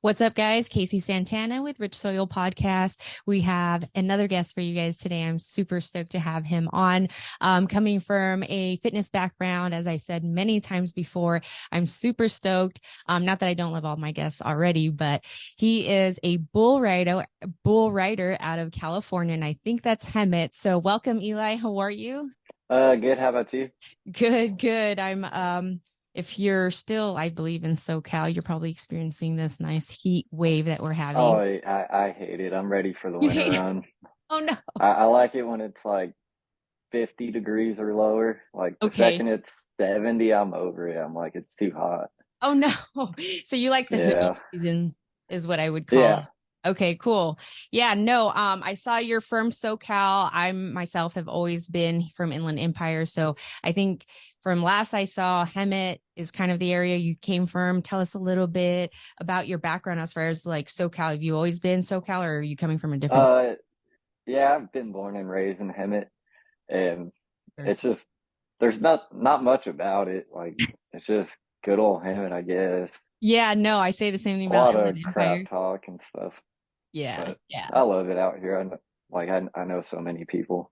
What's up, guys? Casey Santana with Rich Soil Podcast. We have another guest for you guys today. I'm super stoked to have him on. Coming from a fitness background, as I said many times before, I'm super stoked. Not that I don't love all my guests already, but he is a bull rider out of California, and I think that's Hemet. So welcome, Eli. How are you? Good. How about you? Good, good. If you're still, I believe, in SoCal, you're probably experiencing this nice heat wave that we're Oh, having. I hate it. I'm ready for the You winter hate it? run. Oh no. I like it when it's like 50 degrees or lower. Like the Okay. second it's 70, I'm over it. I'm like, it's too hot. Oh no. So you like the hoodie Yeah. season is what I would call Yeah. it. Okay, cool. Yeah, no, I saw you're from SoCal. I myself have always been from Inland Empire. So I think from last I saw, Hemet is kind of the area you came from. Tell us a little bit about your background as far as like SoCal. Have you always been SoCal or are you coming from a different Uh, yeah, I've been born and raised in Hemet, and state? it's just there's not much about it. Like it's just good old Hemet, I guess. Yeah, no, I say the same thing A about lot Inland of Empire. crap talk and stuff, Yeah, but yeah. I love it out here. I know so many people.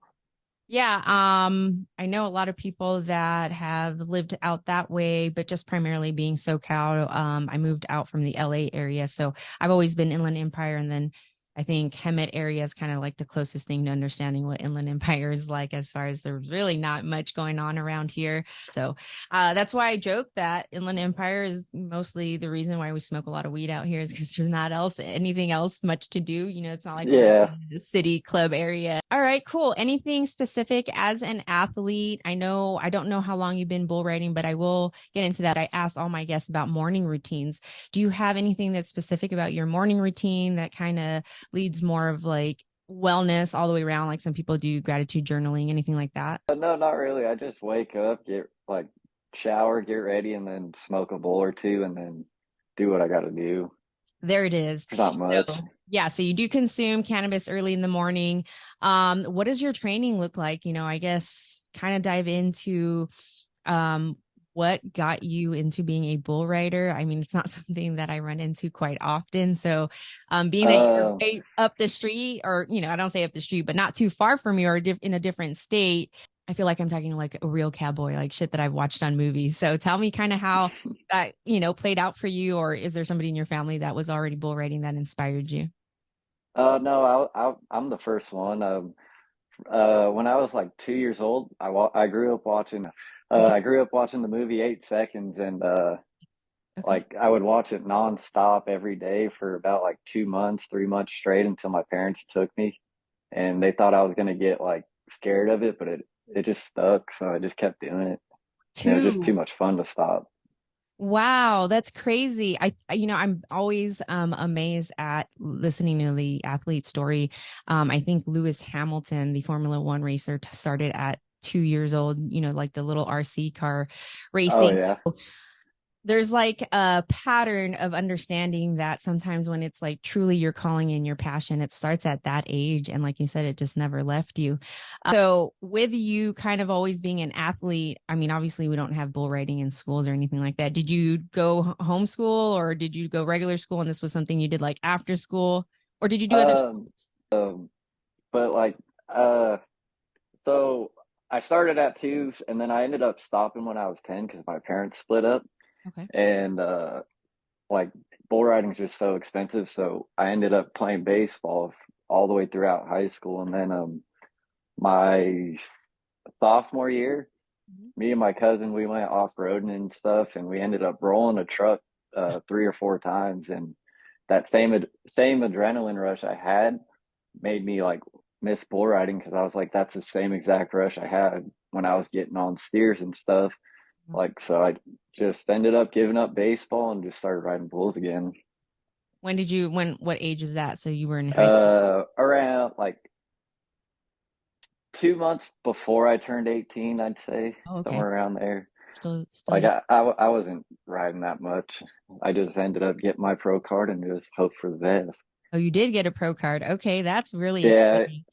Yeah, I know a lot of people that have lived out that way, but just primarily being SoCal. I moved out from the LA area, so I've always been Inland Empire, and then I think Hemet area is kind of like the closest thing to understanding what Inland Empire is like, as far as there's really not much going on around here. So that's why I joke that Inland Empire is mostly the reason why we smoke a lot of weed out here is because there's not anything else much to do. You know, it's not like we're Yeah. in the city club area. All right, cool. Anything specific as an athlete? I don't know how long you've been bull riding, but I will get into that. I ask all my guests about morning routines. Do you have anything that's specific about your morning routine that kind of leads more of like wellness all the way around? Like some people do gratitude journaling, anything like that? No, not really. I just wake up, get like shower, get ready, and then smoke a bowl or two, and then do what I got to do. There it is. There's not much. So, yeah, so you do consume cannabis early in the morning. What does your training look like? I guess kind of dive into um what got you into being a bull rider. I mean, it's not something that I run into quite often. So, being that you're Uh, way up the street, or I don't say up the street, but not too far from you, or in a different state, I feel like I'm talking like a real cowboy, like shit that I've watched on movies. So tell me kind of how that, played out for you, or is there somebody in your family that was already bull riding that inspired you? no, I'm the first one. When I was like 2 years old, I grew up watching. Okay. I grew up watching the movie 8 Seconds, and Okay. like I would watch it nonstop every day for about like 2 months, 3 months straight until my parents took me, and they thought I was gonna get like scared of it, but it just stuck, so I just kept doing it. And it was just Two. too much fun to stop. Wow, that's crazy. I'm always amazed at listening to the athlete story. I think Lewis Hamilton, the Formula One racer, started at 2 years old, like the little RC car Oh racing. yeah. There's like a pattern of understanding that sometimes when it's like truly your calling and your passion, it starts at that age. And like you said, it just never left you. So, with you kind of always being an athlete, I mean, obviously, we don't have bull riding in schools or anything like that. Did you go homeschool or did you go regular school and this was something you did like after school? Or did you do other Um, but like uh so I started at two and then I ended up stopping when I was 10 because my parents split up, Okay. and like bull riding is just so expensive, so I ended up playing baseball all the way throughout high school, and then my sophomore year, Mhm. me and my cousin, we went off-roading and stuff, and we ended up rolling a truck 3 or 4 times, and that same adrenaline rush I had made me like miss bull riding because I was like, that's the same exact rush I had when I was getting on steers and stuff. Like, so I just ended up giving up baseball and just started riding bulls again. What age is that? So you were in high school? Around like 2 months before I turned 18, I'd say, Oh, okay. somewhere around there. Still Like young. I wasn't riding that much. I just ended up getting my pro card and just hope for the best. Oh, you did get a pro card. Okay, that's really Yeah. exciting.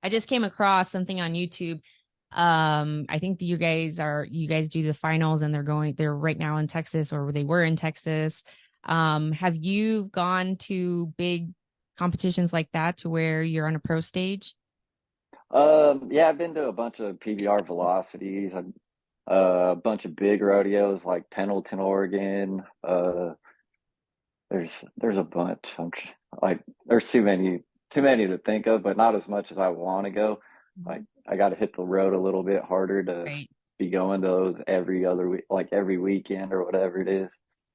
I just came across something on YouTube. I think that you guys do the finals and they're right now in Texas or they were in Texas. Have you gone to big competitions like that to where you're on a pro stage? Yeah, I've been to a bunch of PBR velocities, a bunch of big rodeos like Pendleton, Oregon. There's a bunch. Like there's too many to think of, but not as much as I want to go. Like Mhm. I got to hit the road a little bit harder to Right. be going to those every other week, like every weekend or whatever it is.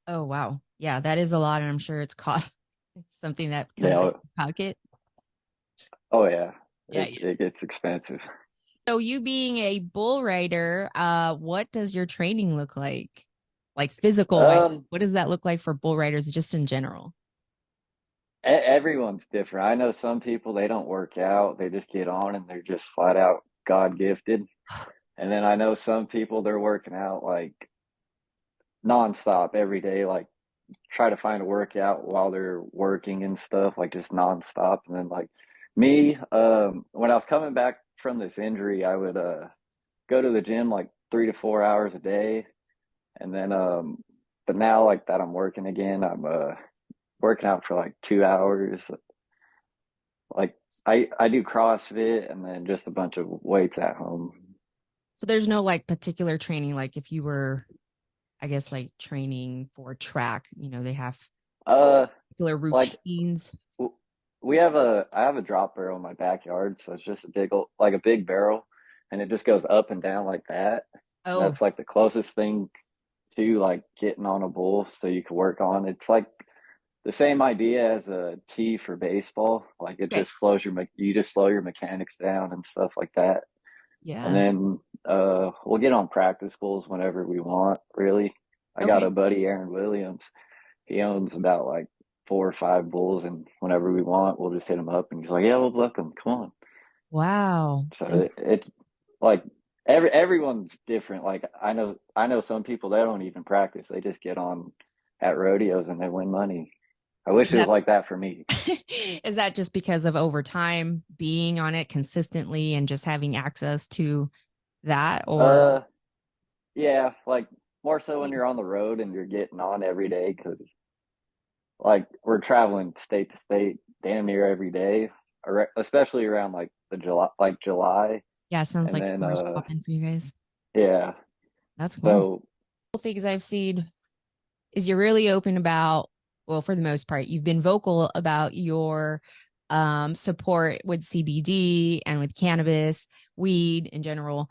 Oh, wow. Yeah, that is a lot, and I'm sure it's cost. It's something that comes Yeah. out of your pocket. Oh yeah. Yeah, It gets expensive. so you being a bull rider, what does your training look like? Like physical wise, Um, what does that look like for bull riders just in general? everyone's different. I know some people they don't work out; they just get on and they're just flat out God gifted. And then I know some people they're working out like nonstop every day, like try to find a workout while they're working and stuff, like just nonstop. And then like me, when I was coming back from this injury, I would go to the gym like 3 to 4 hours a day. And then but now like that I'm working again, I'm working out for like 2 hours. Like I do CrossFit and then just a bunch of weights at home. So there's no like particular training, like if you were, I guess, like training for track, they have Uh particular like routines. we have I have a drop barrel in my backyard, so it's just a big like a big barrel, and it just goes up and down like that. And Oh, that's like the closest thing to like getting on a bull, so you can work on. It's like the same idea as a tee for baseball. Like it okay. just slows you just slow your mechanics down and stuff like that. And Yeah. then we'll get on practice bulls whenever we want. Really, I got a Okay. buddy Aaron Williams. He owns about like 4 or 5 bulls, and whenever we want, we'll just hit him up, and he's like, "Yeah, we'll book them. Come on." Wow. So it like everyone's different. Like I know some people they don't even practice; they just get on at rodeos and they win money. I wish Is it was that like that for me. is that just because of over time being on it consistently and just having access to that or Uh, yeah, like more so when you're on the road and you're getting on every day because like we're traveling state to state damn near every day, especially around like July, yeah, sounds and like then summer's popping for you guys. yeah. That's cool. So Things I've seen is you're really open about, well, for the most part, you've been vocal about your support with CBD and with cannabis, weed in general.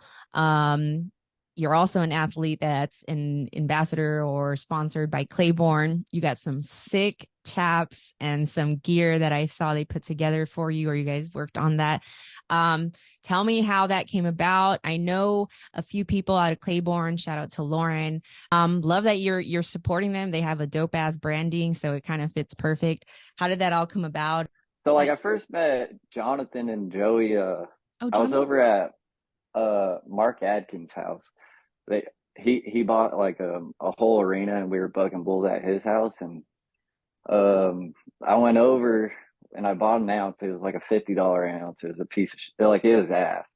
You're also an athlete that's an ambassador or sponsored by Claybourne. You got some sick chaps and some gear that I saw they put together for you, or you guys worked on that. Um, Tell me how that came about. I know a few people out of Claybourne. Shout out to Lauren. Love that you're supporting them. They have a dope ass branding, so it kind of fits perfect. How did that all come about? so like I first met Jonathan and Joey. Oh, I was Jonathan. over at Mark Adkins' house. They he bought like a whole arena and we were bucking bulls at his house and I went over and I bought an ounce. It was like a $50 ounce. It was a piece of like it was ass,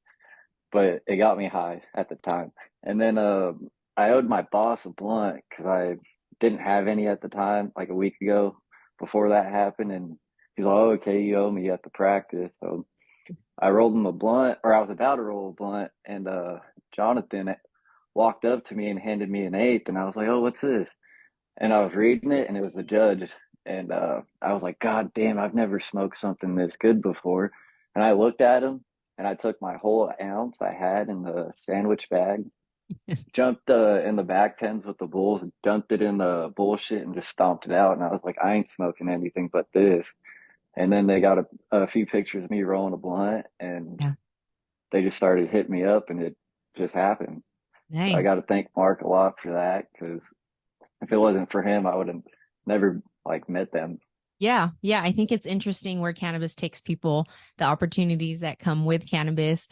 but it got me high at the time. And then I owed my boss a blunt because I didn't have any at the time, like a week ago before that happened. And he's like, "Oh, okay, you owe me at the practice." So I rolled him a blunt, or I was about to roll a blunt, and Jonathan walked up to me and handed me an eighth, and I was like, "Oh, what's this?" And I was reading it, and it was the judge, and I was like, "God damn, I've never smoked something this good before." And I looked at him, and I took my whole ounce I had in the sandwich bag, jumped in the back pens with the bulls, dumped it in the bullshit, and just stomped it out. And I was like, "I ain't smoking anything but this." And then they got a few pictures of me rolling a blunt, and Yeah. they just started hitting me up, and it just happened. So I Nice. got to thank Mark a lot for that because if it wasn't for him, I would have never like met them. Yeah, yeah. I think it's interesting where cannabis takes people, the opportunities that come with cannabis.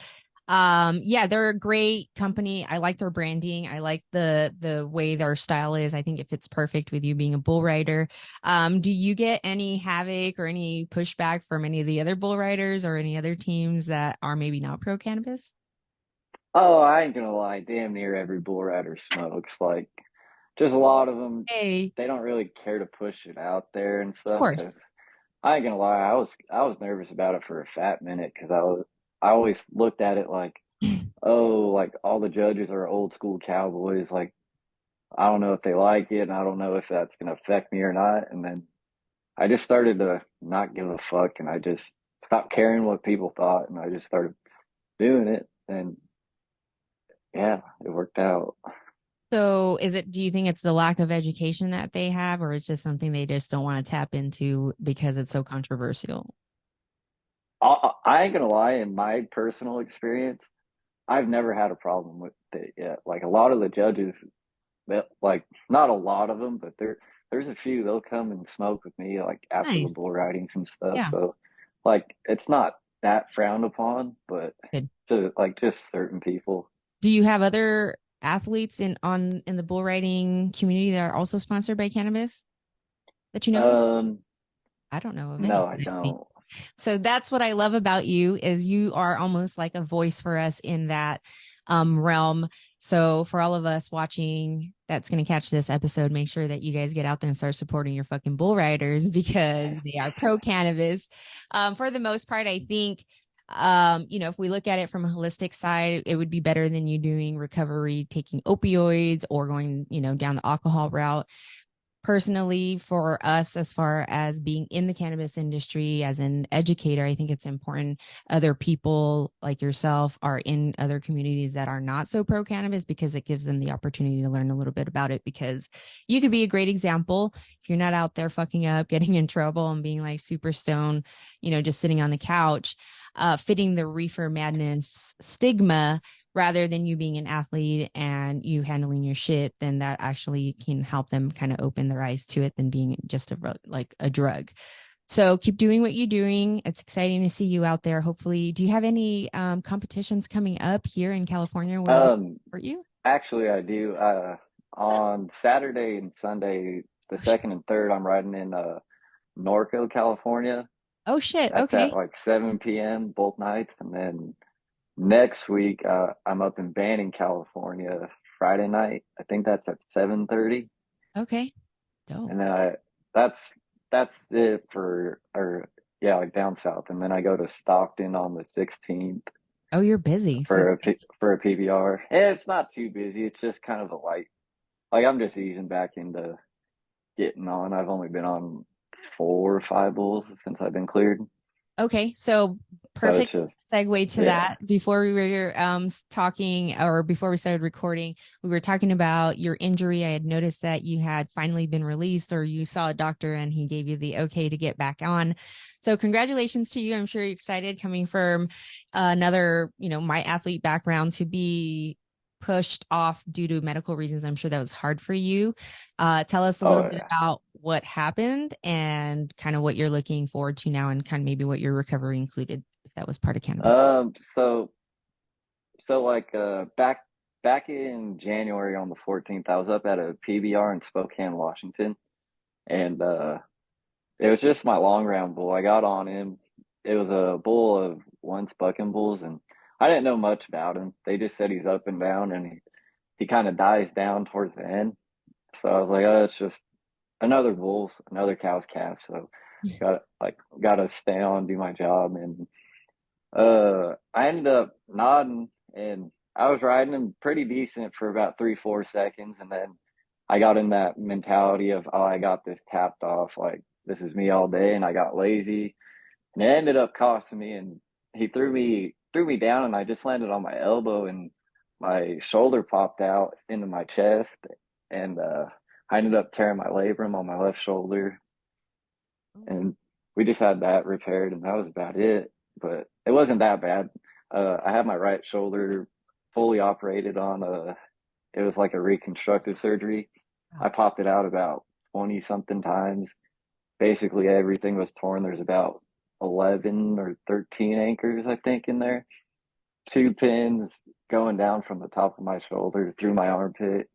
Yeah, they're a great company. I like their branding. I like the way their style is. I think it fits perfect with you being a bull rider. Do you get any havoc or any pushback from any of the other bull riders or any other teams that are maybe not pro cannabis? Oh, I ain't gonna lie, damn near every bull rider smokes. Like just a lot of them, Hey, they don't really care to push it out there and of stuff. Because course. I ain't gonna lie, I was nervous about it for a fat minute because I always looked at it like, oh, like all the judges are old school cowboys. Like I don't know if they like it, and I don't know if that's gonna affect me or not. And then I just started to not give a fuck, and I just stopped caring what people thought, and I just started doing it, and yeah, it worked out. So do you think it's the lack of education that they have, or it's just something they just don't want to tap into because it's so controversial? I ain't gonna lie, in my personal experience, I've never had a problem with it yet. Like a lot of the judges, that like not a lot of them, but there's a few. They'll come and smoke with me like after the Nice. bull ridings and stuff. Yeah. So like it's not that frowned upon, but Good. to like just certain people. Do you have other athletes in the bull riding community that are also sponsored by cannabis that you know of? Um, I don't know of any no, I that I've seen. don't. So that's what I love about you is you are almost like a voice for us in that realm. So for all of us watching that's going to catch this episode, make sure that you guys get out there and start supporting your fucking bull riders because they are pro cannabis. For the most part, I think if we look at it from a holistic side, it would be better than you doing recovery, taking opioids or going, down the alcohol route. Personally, for us, as far as being in the cannabis industry as an educator, I think it's important other people like yourself are in other communities that are not so pro cannabis because it gives them the opportunity to learn a little bit about it. Because you could be a great example if you're not out there fucking up, getting in trouble, and being like super stoned, just sitting on the couch, fitting the reefer madness stigma rather than you being an athlete and you handling your shit, then that actually can help them kind of open their eyes to it than being just like a drug. So keep doing what you're doing. It's exciting to see you out there. Hopefully, do you have any competitions coming up here in California where we can Um, support you? Actually, I do. On Saturday and Sunday, the Oh shit! second and third, I'm riding in Norco, California. Oh shit! That's at Okay, like 7 p.m. both nights, and then next week, I'm up in Banning, California, Friday night. I think that's at 7:30, okay, dope. and then that's it for or yeah, like down south, and then I go to Stockton on the 16th Oh, you're busy, so for a PBR. It's not too busy. It's just kind of a light. Like I'm just easing back into getting on. I've only been on 4 or 5 bulls since I've been cleared, okay, so so it's perfect just segue to yeah. that. Before we were talking, or before we started recording, we were talking about your injury. I had noticed that you had finally been released, or you saw a doctor and he gave you the okay to get back on. So congratulations to you. I'm sure you're excited coming from another, my athlete background to be pushed off due to medical reasons. I'm sure that was hard for you. Tell us a little Oh bit yeah. about what happened and kind of what you're looking forward to now and kind of maybe what your recovery included, if that was part of cannabis. So like back in January on the 14th, I was up at a PBR in Spokane, Washington, and it was just my long round bull. I got on him. It was a bull of once bucking bulls, and I didn't know much about him. They just said he's up and down, and he kind of dies down towards the end. So I was like, oh, it's just another bull, another cow's calf. So gotta stay on, do my job, and I ended up nodding, and I was riding him pretty decent for about 3 4 seconds, and then I got in that mentality of, oh, I got this tapped off, like this is me all day, and I got lazy, and it ended up costing me. And he threw me down, and I just landed on my elbow, and my shoulder popped out into my chest, and I ended up tearing my labrum on my left shoulder, and we just had that repaired, and that was about it. But it wasn't that bad. I had my right shoulder fully operated on. It was like a reconstructive surgery. I popped it out about 20 something times. Basically, everything was torn. There's about 11 or 13 anchors, I think, in there. 2 pins going down from the top of my shoulder through my armpit,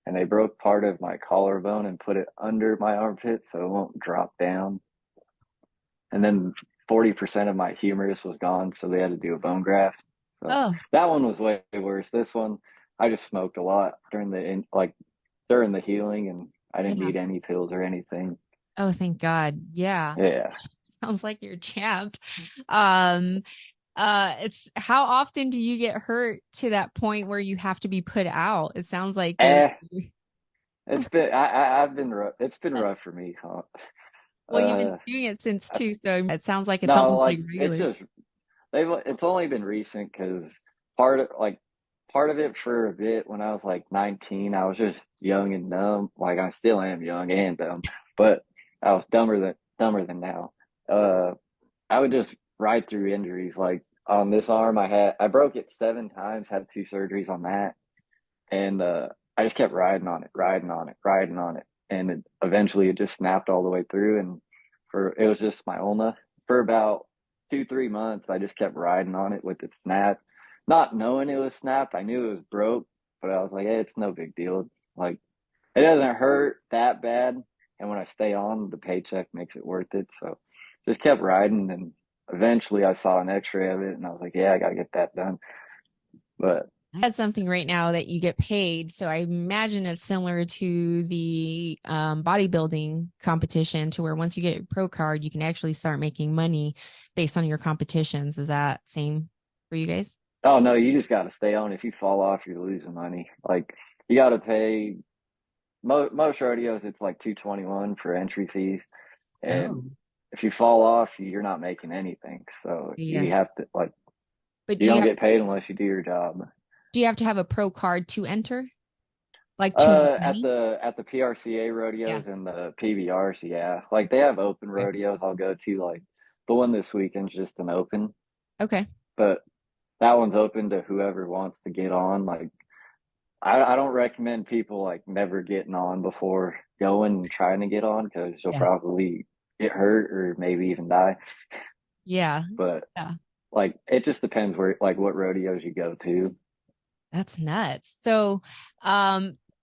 and they broke part of my collarbone and put it under my armpit so it won't drop down. And then 40% of my humerus was gone, so they had to do a bone graft. So Oh, that one was way worse. This one, I just smoked a lot during the like during the healing, and I didn't Yeah. need any pills or anything. Oh, thank God. Yeah. Yeah. Sounds like you're champed. Um, it's how often do you get hurt to that point where you have to be put out? It sounds like you're Eh, I've been rough. It's been rough for me. well, you've been Uh, doing it since two, so it sounds like it's no, almost like like it's regular. just it's only been recent because part of like part of it for a bit when I was like 19, I was just young and dumb. Like I still am young and dumb, but I was dumber than now. Uh, I would just ride through injuries. Like on this arm, I broke it 7 times, had 2 surgeries on that, and I just kept riding on it, riding on it, riding on it, and eventually it just snapped all the way through. And for it was just my ulna for about 2 3 months. I just kept riding on it with it snapped, not knowing it was snapped. I knew it was broke, but I was like, hey, it's no big deal. Like it doesn't hurt that bad, and when I stay on, the paycheck makes it worth it. So just kept riding, and eventually I saw an X-ray of it, and I was like, yeah, I gotta get that done. But That's something right now that you get paid. So I imagine it's similar to the bodybuilding competition, to where once you get your pro card, you can actually start making money based on your competitions. Is that same for you guys? oh no, you just got to stay on. If you fall off, you're losing money. Like you got to pay most rodeos. It's like 221 for entry fees, and Oh, if you fall off, you're not making anything. So yeah. you have to like But you don't get paid unless you do your job. do you have to have a pro card to enter? Like to make money? At the PRCA Yeah. rodeos and the PBRs, yeah, like they have open Okay. rodeos. I'll go to like the one this weekend's just an open, Okay. but that one's open to whoever wants to get on. Like I don't recommend people like never getting on before going and trying to get on because you'll Yeah. probably get hurt or maybe even die. Yeah. But Yeah. like it just depends where like what rodeos you go to. That's nuts. So,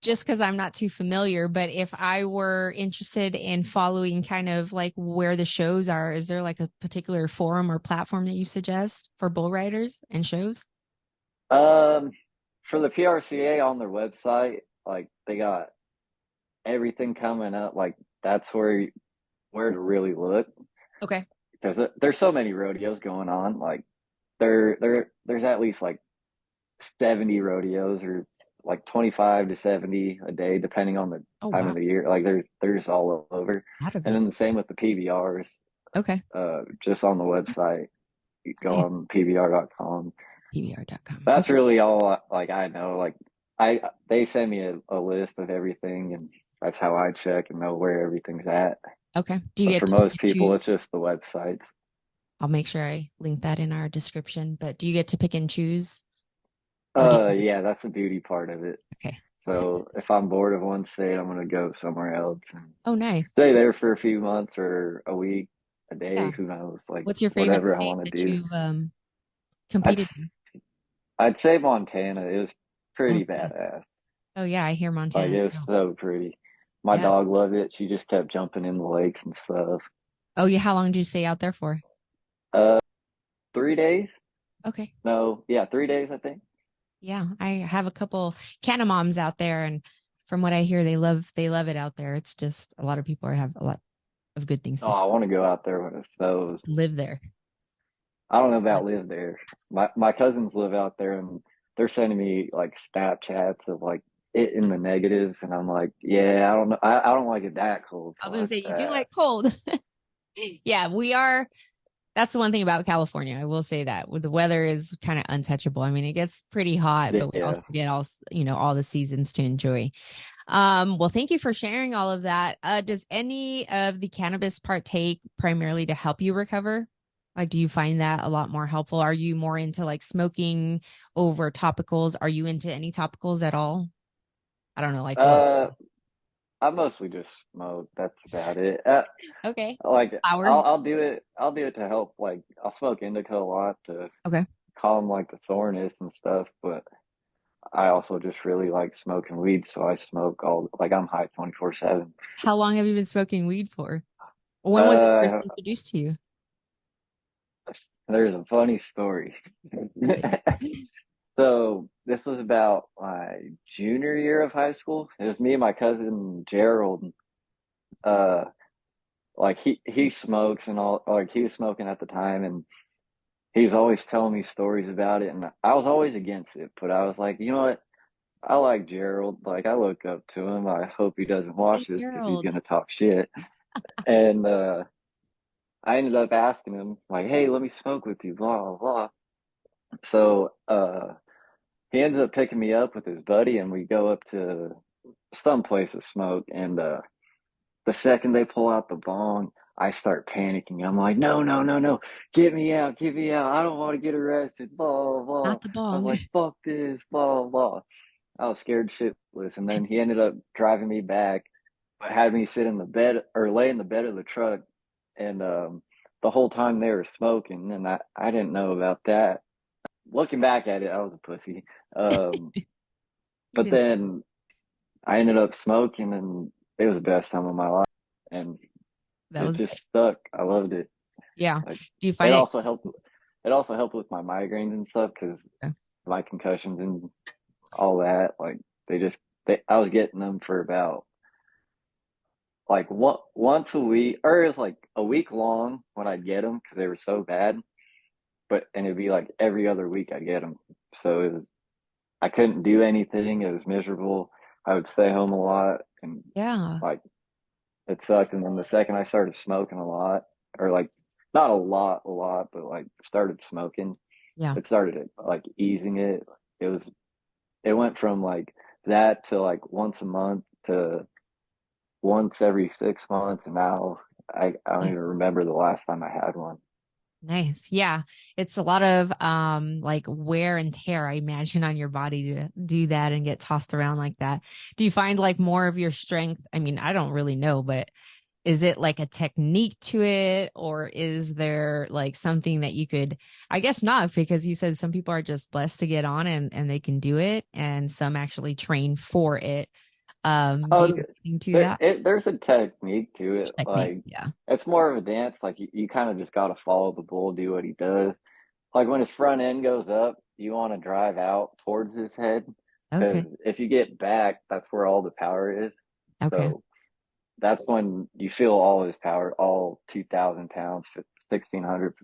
just because I'm not too familiar, but if I were interested in following kind of like where the shows are, is there like a particular forum or platform that you suggest for bull riders and shows? Um, for the PRCA on their website, like they got everything coming up. Like that's where to really look Okay. because there's so many rodeos going on. Like there's at least like 70 rodeos or like 25 to 70 a day, depending on the Oh, time wow. of the year. Like they're just all over. Out of And it. then the same with the PBRs, Okay. just on the website. You go Nice. on PBR.com. PBR.com. That's Okay. really all like I know. Like they send me a list of everything, and that's how I check and know where everything's at. Okay. Do you But get for to pick most and people, it's choose? just the websites. I'll make sure I link that in our description, but do you get to pick and choose or do you? Yeah, that's the beauty part of it. Okay. So if I'm bored of one state, I'm gonna go somewhere else and Oh, nice. stay there for a few months or a week, a day, Yeah. who knows, like What's your favorite whatever I state want to that do. you've I'd competed in? I'd say Montana. It was Oh, pretty yeah. badass. Oh, yeah. I hear Like Montana it was too. so pretty. My Yeah. dog loved it. She just kept jumping in the lakes and stuff. Oh, yeah. How long did you stay out there for? Uh, 3 days? Okay. No, yeah, 3 days, I think. Yeah. I have a couple canna moms out there, and from what I hear, they love it out there. It's just a lot of people have a lot of good things Oh, to I want to go out there when it snows. live there. I don't know about live there. My cousins live out there, and they're sending me like Snapchats of like it in the negatives, and I'm like, yeah, I don't know. I don't like it that cold. I was gonna Fuck say you do that. like cold. Yeah, we are. That's the one thing about California. I will say that the weather is kind of untouchable. I mean, it gets pretty hot, but we Yeah. also get all the seasons to enjoy. Well, thank you for sharing all of that. Does any of the cannabis partake primarily to help you recover? Like, do you find that a lot more helpful? Are you more into like smoking over topicals? Are you into any topicals at all? I don't know, like what? Uh, I mostly just smoke. That's about it. Okay. Like Flower. I'll do it. I'll do it to help. Like I'll smoke indica a lot to Okay. calm like the soreness and stuff. But I also just really like smoking weed, so I smoke all like I'm high 24/7. How long have you been smoking weed for? When was it first Uh, introduced to you? there's a funny story. So this was about my junior year of high school. It was me and my cousin Gerald. Uh, like he smokes and all. Like he was smoking at the time, and he's always telling me stories about it. And I was always against it, but I was like, you know what? I like Gerald. Like I look up to him. I hope he doesn't watch Hey, this because he's Gerald. gonna talk shit. And I ended up asking him like, "Hey, let me smoke with you." Blah blah blah. So he ends up picking me up with his buddy, and we go up to some place to smoke. And the second they pull out the bong, I start panicking. I'm like, "No, no, no, no! Get me out! I don't want to get arrested!" Blah blah blah. Not the I was bong. like, "Fuck this!" Blah blah blah. I was scared shitless, and then he ended up driving me back, but had me sit in the bed or lay in the bed of the truck, and the whole time they were smoking, and I didn't know about that. Looking back at it, I was a pussy. Um, You but didn't. then I ended up smoking, and it was the best time of my life, and That it was just it. stuck. I loved it. Yeah. Like Do you it find it? also helped. It also helped with my migraines and stuff because uh, my concussions and all that. Like they just, I was getting them for about like once a week, or it was like a week long when I'd get them because they were so bad. But and it'd be like every other week I'd get them. So it was I couldn't do anything. It was miserable. I would stay home a lot, and Yeah. like it sucked. And then the second I started smoking a lot, or like not a lot, but like started smoking, Yeah. it started like easing it. It was it went from like that to like once a month to once every 6 months, and now I don't even remember the last time I had one. Nice. Yeah. It's a lot of like wear and tear, I imagine, on your body to do that and get tossed around like that. Do you find like more of your strength? I mean, I don't really know, but is it like a technique to it, or is there like something that you could, I guess not, because you said some people are just blessed to get on and they can do it, and some actually train for it. Do Oh, you do that there's a technique to it. technique? Like Yeah. it's more of a dance. Like you kind of just got to follow the bull, do what he does. Like when his front end goes up, you want to drive out towards his head because Okay. if you get back, that's where all the power is. Okay. So that's when you feel all his power, all 2,000 pounds, 1,600,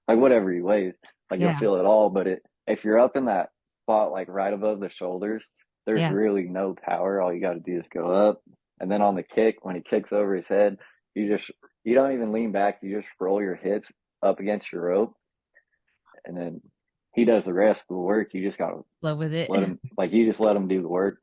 like whatever he weighs, like you'll Yeah. feel it all. But if you're up in that spot, like right above the shoulders, there's Yeah. really no power. All you got to do is go up. And then on the kick, when he kicks over his head, you don't even lean back. You just roll your hips up against your rope. And then he does the rest of the work. You just got to Love with it. you just let him do the work.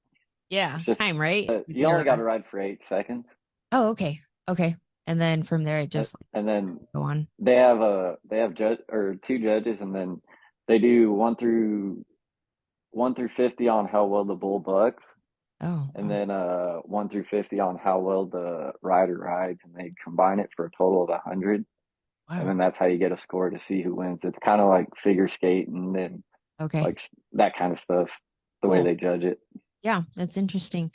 Yeah. It's just, Time, right? you only You're got to ride for 8 seconds. Oh, okay. Okay. And then from there it just like, And then go on. they have judge or two judges, and then they do 1 through 50 on how well the bull bucks, Oh, and wow. then 1 through 50 on how well the rider rides, and they combine it for a total of 100, and Wow. then that's how you get a score to see who wins. It's kind of like figure skating and Okay. like that kind of stuff, the way Cool. they judge it. Yeah, that's interesting.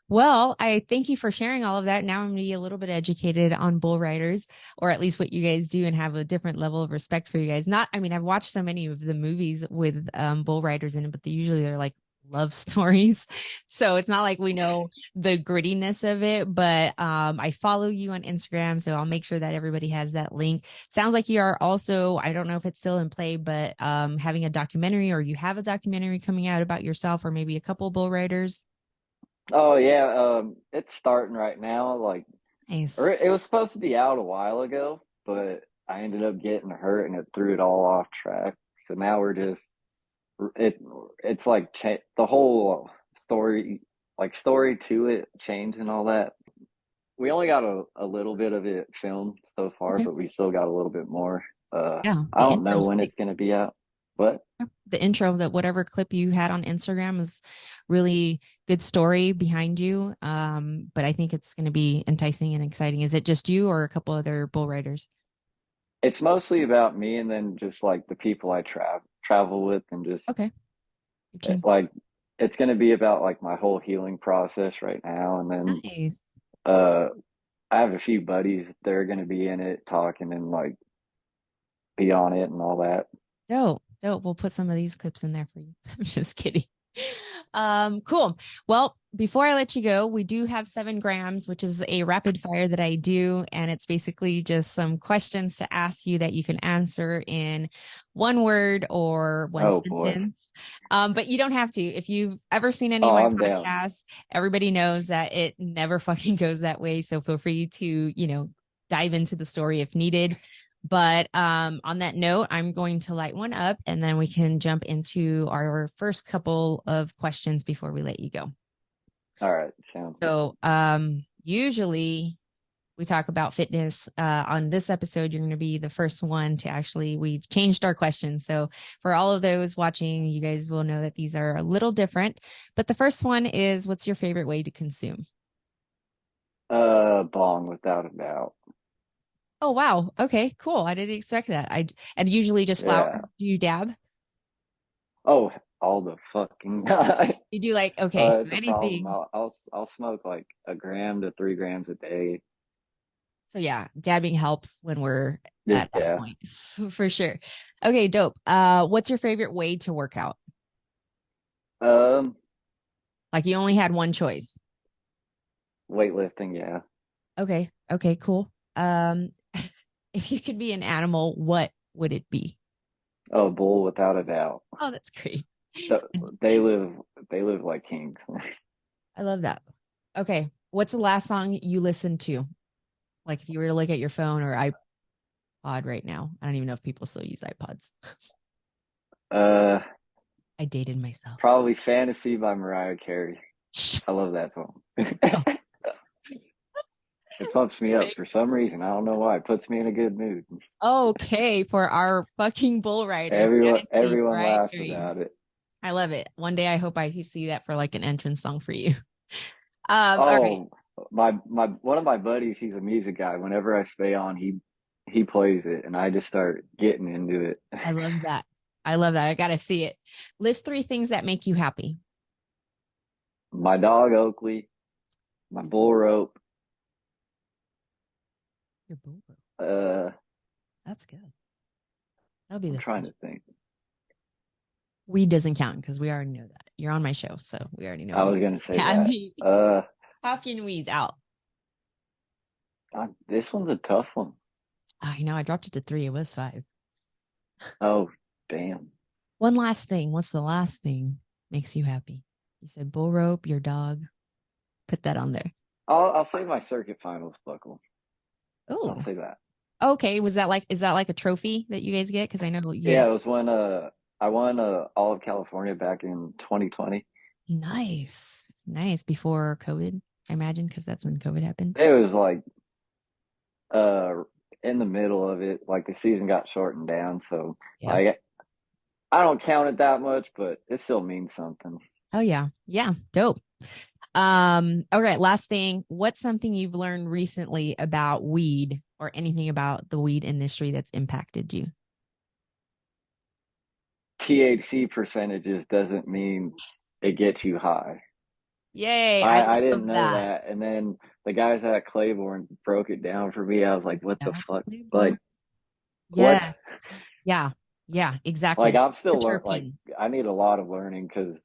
Well, I thank you for sharing all of that. Now I'm going to be a little bit educated on bull riders, or at least what you guys do, and have a different level of respect for you guys. Not, I mean, I've watched so many of the movies with bull riders in it, but they usually are like love stories. So it's not like we know the grittiness of it, but I follow you on Instagram, so I'll make sure that everybody has that link. Sounds like you are also, I don't know if it's still in play, but having a documentary, or you have a documentary coming out about yourself or maybe a couple bull riders. Oh yeah, it's starting right now. Like, or Nice. it was supposed to be out a while ago, but I ended up getting hurt and it threw it all off track. So now we're just it. It's like the whole story, like story to it, change and all that. We only got a little bit of it filmed so far, Okay. but we still got a little bit more. Yeah. I The don't know intros, when like it's gonna be out, but the intro, that whatever clip you had on Instagram is really good story behind you. But I think it's going to be enticing and exciting. Is it just you or a couple other bull riders? it's mostly about me and then just like the people I travel with and just Okay. Your team. like it's going to be about like my whole healing process right now, and then Nice. uh I have a few buddies that are going to be in it talking and like be on it and all that. Dope. Dope. We'll put some of these clips in there for you. I'm just kidding. Cool. Well, before I let you go, we do have 7 grams, which is a rapid fire that I do. And it's basically just some questions to ask you that you can answer in one word or one Oh boy. sentence. But you don't have to. If you've ever seen any of Oh, my I'm down. podcasts, everybody knows that it never fucking goes that way. So feel free to, dive into the story if needed. But on that note, I'm going to light one up and then we can jump into our first couple of questions before we let you go. All right, sounds good. So, usually we talk about fitness. On this episode, you're going to be the first one to actually, we've changed our questions. So, for all of those watching, you guys will know that these are a little different. But the first one is, what's your favorite way to consume? Bong without a doubt. Oh, wow. Okay, cool. I didn't expect that. And usually just flour. Yeah. Do you dab? Oh, all the fucking time. You do like, okay, so It's a problem. anything. I'll smoke like 1 gram to 3 grams a day. So yeah, dabbing helps when we're at that Yeah. point for sure. Okay, dope. What's your favorite way to work out? Um, Like you only had one choice. weightlifting. Yeah. Okay, okay, cool. If you could be an animal, what would it be? Oh, bull without a doubt. Oh, that's great. Th- They live they live like kings. I love that. Okay, what's the last song you listened to? Like if you were to look at your phone or iPod right now. I don't even know if people still use iPods. Uh, I dated myself. Probably Fantasy by Mariah Carey. I love that song. It pumps me up for some reason. I don't know why. It puts me in a good mood. Okay, for our fucking bull rider, fantasy Everyone Mariah laughs Carey. about it. I love it. One day I hope I see that for like an entrance song for you. All right. Oh, my one of my buddies, he's a music guy. Whenever I stay on, he plays it, and I just start getting into it. I love that. I love that. I gotta see it. List 3 things that make you happy. My dog Oakley, my bull rope. Your bull rope. Uh, That's good. That'll be I'm the trying first. to think. Weed doesn't count because we already know that. You're on my show, so we already know I weed. was gonna say Yeah, that. coffee and weeds out. This one's a tough one. I know I dropped it to 3. It was 5. Oh, damn. One last thing. What's the last thing makes you happy? You said bull rope, your dog. Put that on there. I'll say my circuit finals buckle. I'll Oh, say that. okay. Is that like a trophy that you guys get? Because I know you Yeah, get it was when I won all of California back in 2020. nice, nice before COVID, I imagine, because that's when COVID happened. It was like uh in the middle of it, like the season got shortened down, so Yeah. like I don't count it that much, but it still means something. Oh yeah. Yeah. Dope. All right, last thing. What's something you've learned recently about weed or anything about the weed industry that's impacted you? THC percentages doesn't mean it gets you high. Yay, I I didn't love know that. that. And then the guys at Claybourne broke it down for me. I was like, what Shout the out to fuck? Claybourne. Like, what? Yes. Yeah. Yeah, Like, exactly. I'm The still like, terpenes. I need a lot of learning because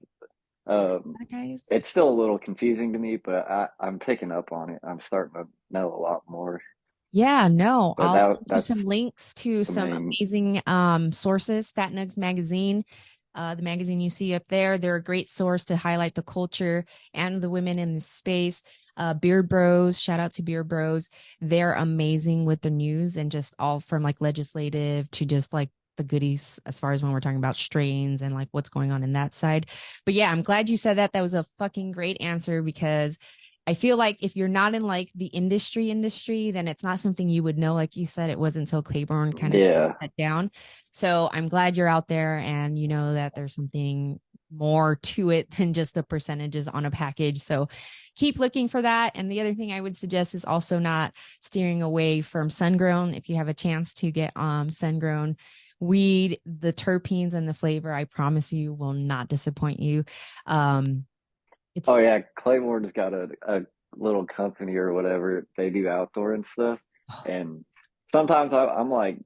That guys. it's still a little confusing to me, but I'm picking up on it. I'm starting to know a lot more. Yeah, no, But I'll send you some that's links to the some main. amazing sources. Fat Nugs Magazine, the magazine you see up there, they're a great source to highlight the culture and the women in this space. Beard Bros, shout out to Beard Bros. They're amazing with the news and just all from like legislative to just like the goodies as far as when we're talking about strains and like what's going on in that side. But yeah, I'm glad you said that. That was a fucking great answer because I feel like if you're not in like the industry, then it's not something you would know. Like you said, it wasn't until Claiborne kind of Yeah. set down. So I'm glad you're out there and you know that there's something more to it than just the percentages on a package. So keep looking for that. And the other thing I would suggest is also not steering away from sun-grown. If you have a chance to get sun-grown weed, the terpenes and the flavor, I promise you will not disappoint you. Um, Oh it's yeah, Claybourne's got a little company or whatever. They do outdoor and stuff. And sometimes I'm like,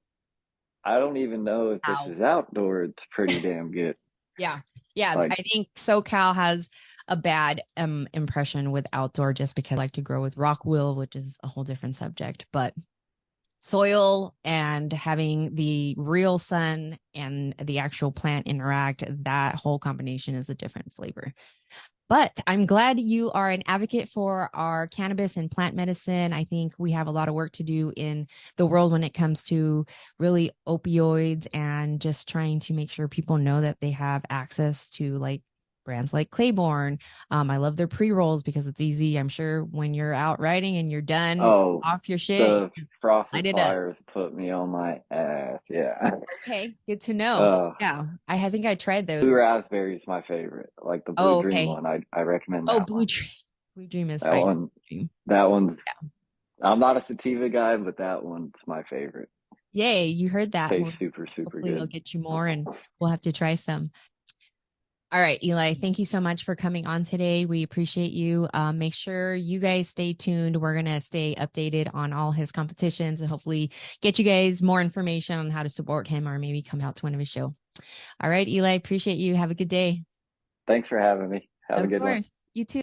I don't even know if this Ow. is outdoor. It's pretty damn good. Yeah. Yeah. Like, I think SoCal has a bad impression with outdoor just because I like to grow with rock wool, which is a whole different subject. But soil and having the real sun and the actual plant interact, that whole combination is a different flavor. But I'm glad you are an advocate for our cannabis and plant medicine. I think we have a lot of work to do in the world when it comes to really opioids and just trying to make sure people know that they have access to like brands like Claybourne. I love their pre-rolls because it's easy. I'm sure when you're out riding and you're done oh, off your shit, you the just light frosted it up. fires put me on my ass. Yeah. Okay, good to know. Uh, Yeah, I think I tried Blue those. raspberry is my favorite. Like the Blue Oh, Dream okay. one. I recommend Oh, that Blue one. Dream. Blue Dream is That fire. one, Dream. that one's, I'm not a sativa guy, but that one's my favorite. Yay, you heard that. Well, Tastes super, super hopefully they'll good. get you more and we'll have to try some. All right, Eli, thank you so much for coming on today. We appreciate you. Make sure you guys stay tuned. We're going to stay updated on all his competitions and hopefully get you guys more information on how to support him or maybe come out to one of his show. All right, Eli, appreciate you. Have a good day. Thanks for having me. Have a Of good one. course. You too.